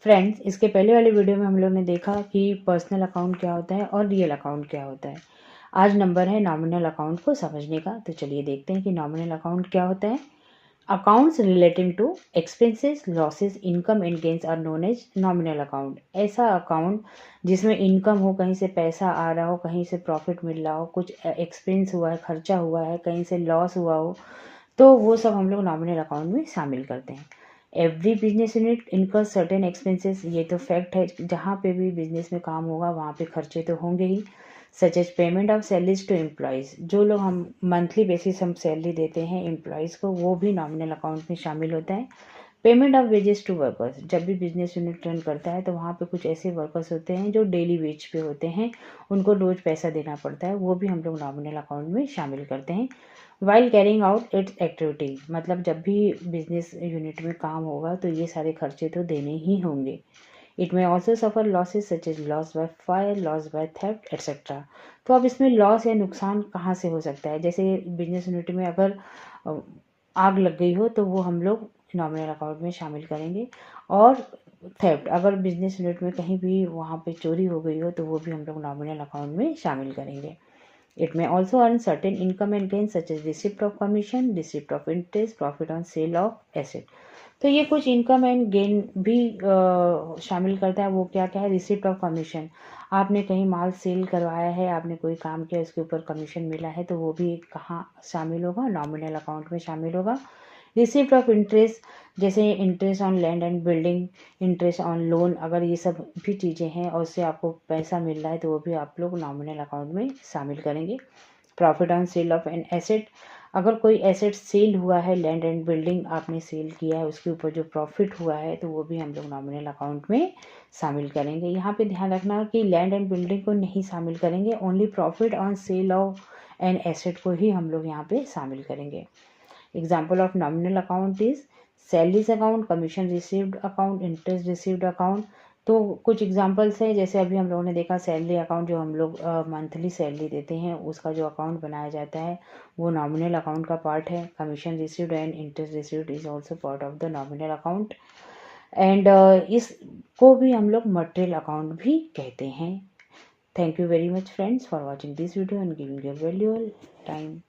Friends, इसके पहले वाले वीडियो में हम लोग ने देखा कि पर्सनल अकाउंट क्या होता है और रियल अकाउंट क्या होता है। आज नंबर है नॉमिनल अकाउंट को समझने का। तो चलिए देखते हैं कि नॉमिनल अकाउंट क्या होता है। Accounts relating to expenses, losses, income and gains are known as nominal account. ऐसा अकाउंट जिसमें इनकम हो, कहीं से पैसा आ रहा हो, कहीं से प्रॉफिट मिल रहा हो, कुछ एक्सपेंस हुआ है, खर्चा हुआ है, कहीं से लॉस हुआ हो, तो वो सब हम लोग नॉमिनल अकाउंट में शामिल करते हैं। एवरी बिजनेस यूनिट इनकर सर्टेन एक्सपेंसेस, ये तो फैक्ट है। जहाँ पे भी बिजनेस में काम होगा वहाँ पे खर्चे तो होंगे ही। Such as payment of salaries to employees, जो लोग हम मंथली बेसिस हम सैलरी देते हैं एम्प्लॉयज़ को, वो भी नॉमिनल अकाउंट में शामिल होता है। Payment of wages to workers, जब भी बिजनेस यूनिट रन करता है तो वहाँ पे कुछ ऐसे वर्कर्स होते हैं जो डेली वेज पे होते हैं, उनको रोज पैसा देना पड़ता है, वो भी हम लोग नॉमिनल अकाउंट में शामिल करते हैं। While carrying out it's activity, मतलब जब भी बिजनेस यूनिट में काम होगा तो ये सारे खर्चे तो देने ही होंगे। It may also suffer losses such as loss by fire, loss by theft etcetera. तो अब इसमें लॉस या नुकसान कहाँ से हो सकता है? जैसे बिजनेस यूनिट में अगर आग लग गई हो तो वो हम लोग नॉमिनल अकाउंट में शामिल करेंगे। और थेफ्ट, अगर बिजनेस यूनिट में कहीं भी वहाँ पे चोरी हो गई हो तो वो भी हम लोग नॉमिनल अकाउंट में शामिल करेंगे। It may also earn certain income and gain such as receipt of commission, receipt of interest, profit on sale of asset। तो ये कुछ इनकम एंड गेन भी शामिल करता है। वो क्या क्या है? रिसिप्ट ऑफ कमीशन, आपने कहीं माल सेल करवाया है, आपने कोई काम किया, उसके ऊपर कमीशन मिला है, तो वो भी कहाँ शामिल होगा? नॉमिनल अकाउंट में शामिल होगा। रिसिप्ट ऑफ इंटरेस्ट, जैसे interest on land and building, interest on loan, अगर ये सब भी चीज़ें हैं और उससे आपको पैसा मिल रहा है तो वो भी आप लोग नॉमिनल अकाउंट में शामिल करेंगे। Profit on sale of an asset, अगर कोई एसेट सेल हुआ है, लैंड एंड बिल्डिंग आपने सेल किया है, उसके ऊपर जो प्रॉफिट हुआ है तो वो भी हम लोग नॉमिनल अकाउंट में शामिल करेंगे। यहाँ पे ध्यान रखना कि लैंड एंड बिल्डिंग को नहीं शामिल करेंगे, only profit on sale of an asset को ही हम लोग यहाँ पे शामिल करेंगे। Example of nominal account is salaries account, commission received account, interest received account. तो कुछ एग्जांपल्स हैं, जैसे अभी हम लोगों ने देखा सैलरी अकाउंट, जो हम लोग मंथली सैलरी देते हैं उसका जो अकाउंट बनाया जाता है वो नॉमिनल अकाउंट का पार्ट है। Commission received and interest received is also part of the nominal account. And इसको भी हम लोग मटेरियल अकाउंट भी कहते हैं। Thank you very much friends for watching this video and giving your valuable time.